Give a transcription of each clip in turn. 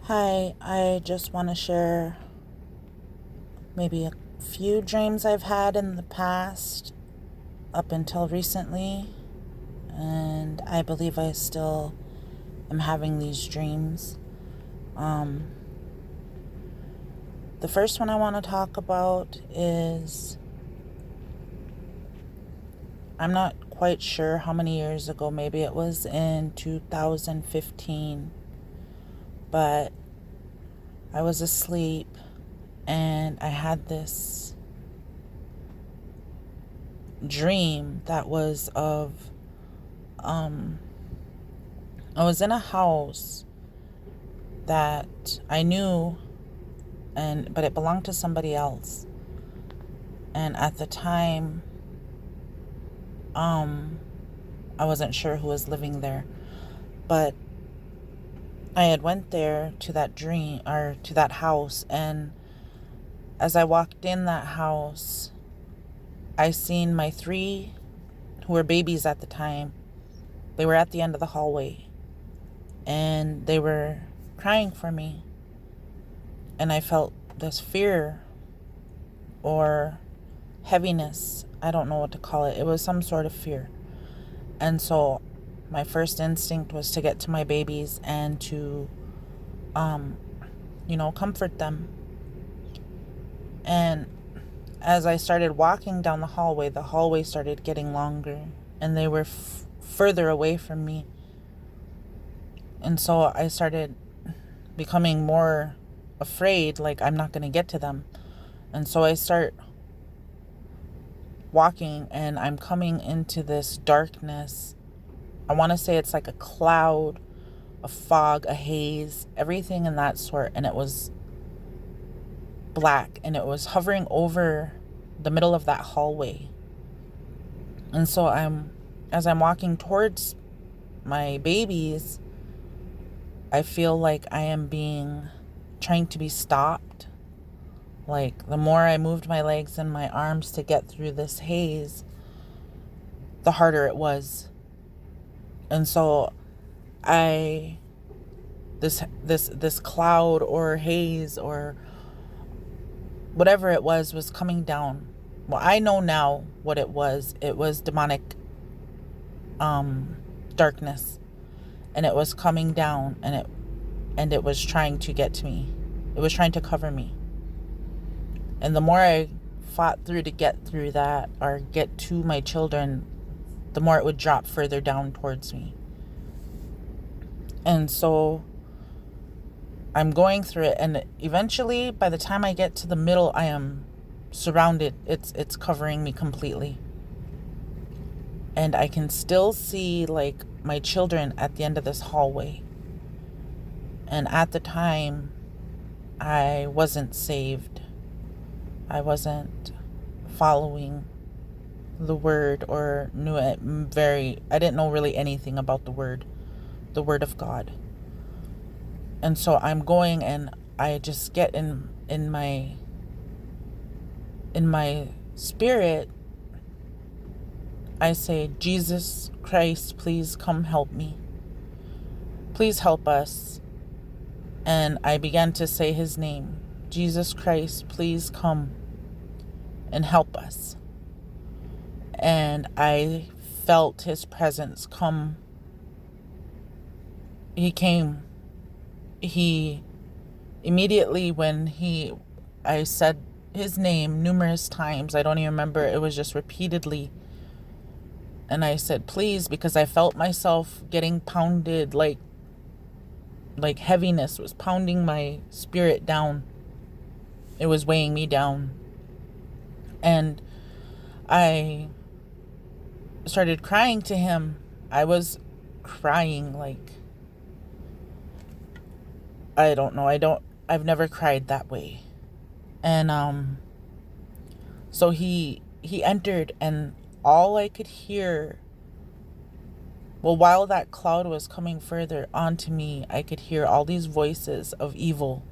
Hi, I just want to share maybe a few dreams I've had in the past up until recently, and I believe I still am having these dreams. Um, the first one I want to talk about is I'm not quite sure how many years ago, maybe it was in 2015, but I was asleep and I had this dream that was of I was in a house that I knew but it belonged to somebody else. And at the time, I wasn't sure who was living there. But I had went there to that dream or to that house, and as I walked in that house, I seen my three who were babies at the time. They were at the end of the hallway and they were crying for me. And I felt this fear or heaviness. I don't know what to call it. It was some sort of fear. And so my first instinct was to get to my babies and to, comfort them. And as I started walking down the hallway started getting longer and they were further away from me. And so I started becoming more afraid, like I'm not going to get to them. And so I start walking and I'm coming into this darkness. I want to say it's like a cloud, a fog, a haze, everything in that sort. And it was black and it was hovering over the middle of that hallway. And so as I'm walking towards my babies, I feel like I am trying to be stopped. Like the more I moved my legs and my arms to get through this haze, the harder it was. And so this cloud or haze or whatever it was coming down. Well, I know now what it was. It was demonic darkness, and it was coming down, and it was trying to get to me. It was trying to cover me. And the more I fought through to get through that or get to my children, the more it would drop further down towards me. And so I'm going through it, and eventually by the time I get to the middle, I am surrounded. It's covering me completely. And I can still see like my children at the end of this hallway. And at the time, I wasn't saved. I wasn't following the word or knew it I didn't know really anything about the word of God. And so I'm going and I just get in my spirit, I say, Jesus Christ, please come help me. Please help us. And I began to say his name. Jesus Christ, please come and help us. And I felt his presence come. He came. He immediately when I said his name numerous times. I don't even remember. It was just repeatedly. And I said, please, because I felt myself getting pounded, like heaviness was pounding my spirit down. It was weighing me down. And I started crying to him. I was crying like, I don't know. I've never cried that way. And so he entered, and all I could hear, well, while that cloud was coming further onto me, I could hear all these voices of evil,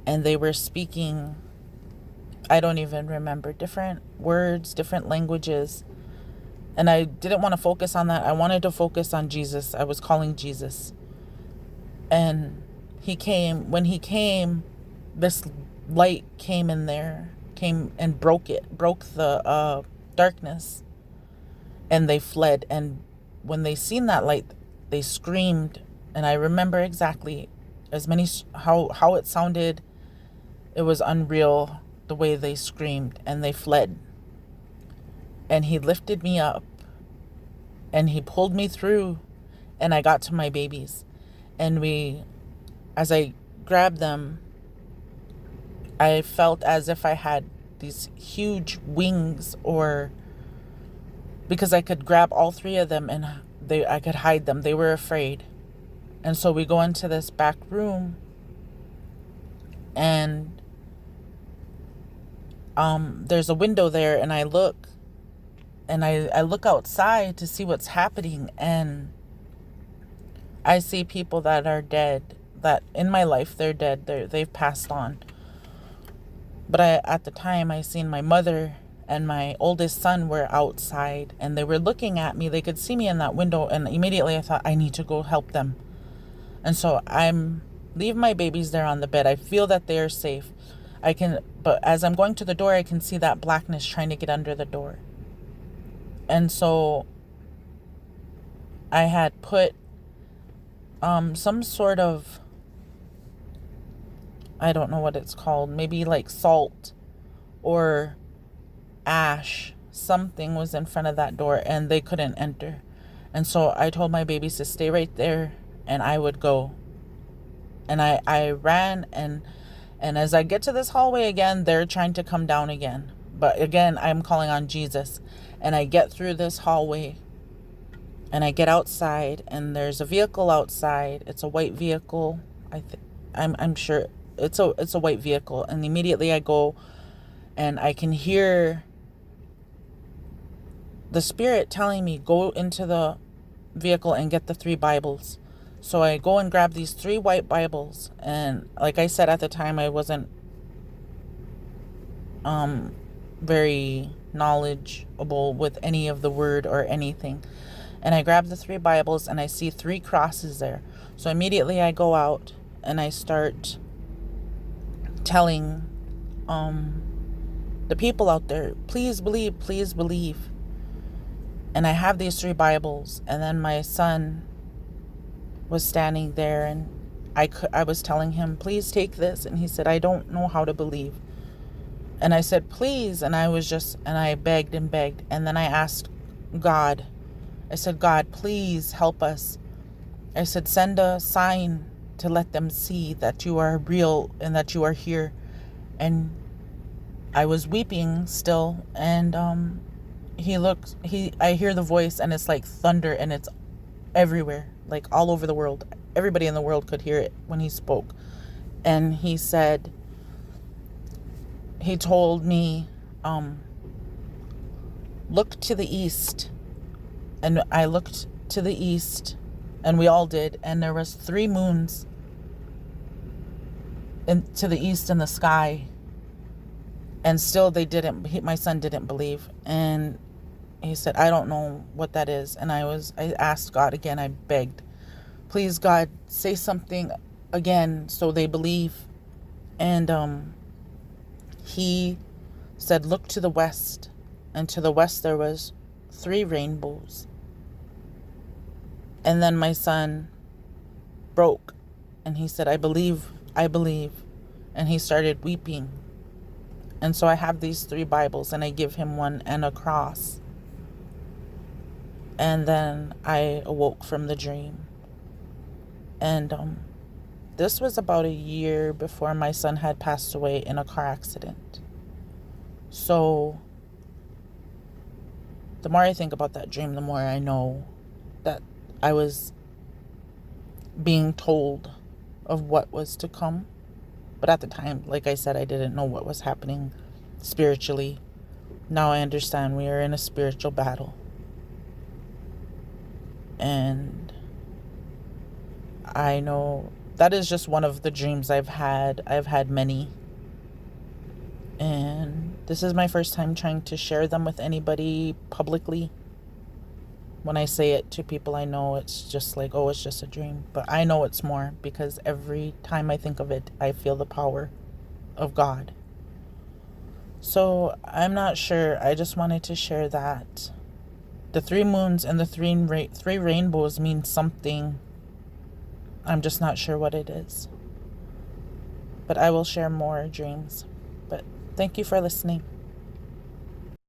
and they were speaking, I don't even remember, different words, different languages. And I didn't want to focus on that. I wanted to focus on Jesus. I was calling Jesus. And When he came, this light came in there, came and broke the darkness, and they fled. And when they seen that light, they screamed. And I remember exactly how it sounded. It was unreal the way they screamed, and they fled. And he lifted me up, and he pulled me through, and I got to my babies. And as I grabbed them, I felt as if I had these huge wings, or because I could grab all three of them and I could hide them. They were afraid. And so we go into this back room, and there's a window there, and I look outside to see what's happening, and I see people that are dead, that in my life they're dead, they've passed on. But at the time, I seen my mother and my oldest son were outside, and they were looking at me. They could see me in that window, and immediately I thought, I need to go help them. And so leave my babies there on the bed. I feel that they are safe. But as I'm going to the door, I can see that blackness trying to get under the door. And so I had put some sort of, I don't know what it's called, maybe like salt or ash. Something was in front of that door, and they couldn't enter. And so I told my babies to stay right there, and I would go. And I ran, and as I get to this hallway again, they're trying to come down again. But again, I'm calling on Jesus. And I get through this hallway, and I get outside, and there's a vehicle outside. It's a white vehicle. I'm sure it's a white vehicle. And immediately I go, and I can hear the Spirit telling me, go into the vehicle and get the 3 Bibles. So I go and grab these 3 white Bibles. And like I said, at the time, I wasn't very knowledgeable with any of the word or anything. And I grab the 3 Bibles, and I see 3 crosses there. So immediately I go out, and I start telling the people out there, please believe, please believe. And I have these 3 Bibles. And then my son was standing there, and I was telling him, please take this. And he said, I don't know how to believe. And I said, please. And I begged and begged. And then I asked God, I said, God, please help us. I said, send a sign to let them see that you are real and that you are here. And I was weeping still. And I hear the voice, and it's like thunder, and it's everywhere, like all over the world. Everybody in the world could hear it when he spoke. And he said, he told me, look to the east. And I looked to the east, and we all did. And there was 3 moons to the east in the sky. And still my son didn't believe. And he said, I don't know what that is. And I asked God again. I begged, please, God, say something again so they believe. And he said, look to the west. And to the west there was 3 rainbows. And then my son broke, and he said, I believe. And he started weeping. And so I have these 3 Bibles, and I give him one and a cross. And then I awoke from the dream. And this was about a year before my son had passed away in a car accident. So the more I think about that dream, the more I know that I was being told of what was to come. But at the time, like I said, I didn't know what was happening spiritually. Now I understand we are in a spiritual battle. And I know that is just one of the dreams I've had. I've had many. And this is my first time trying to share them with anybody publicly. When I say it to people I know, it's just like, oh, it's just a dream. But I know it's more, because every time I think of it, I feel the power of God. So I'm not sure. I just wanted to share that. The 3 moons and the three rainbows mean something. I'm just not sure what it is. But I will share more dreams. But thank you for listening.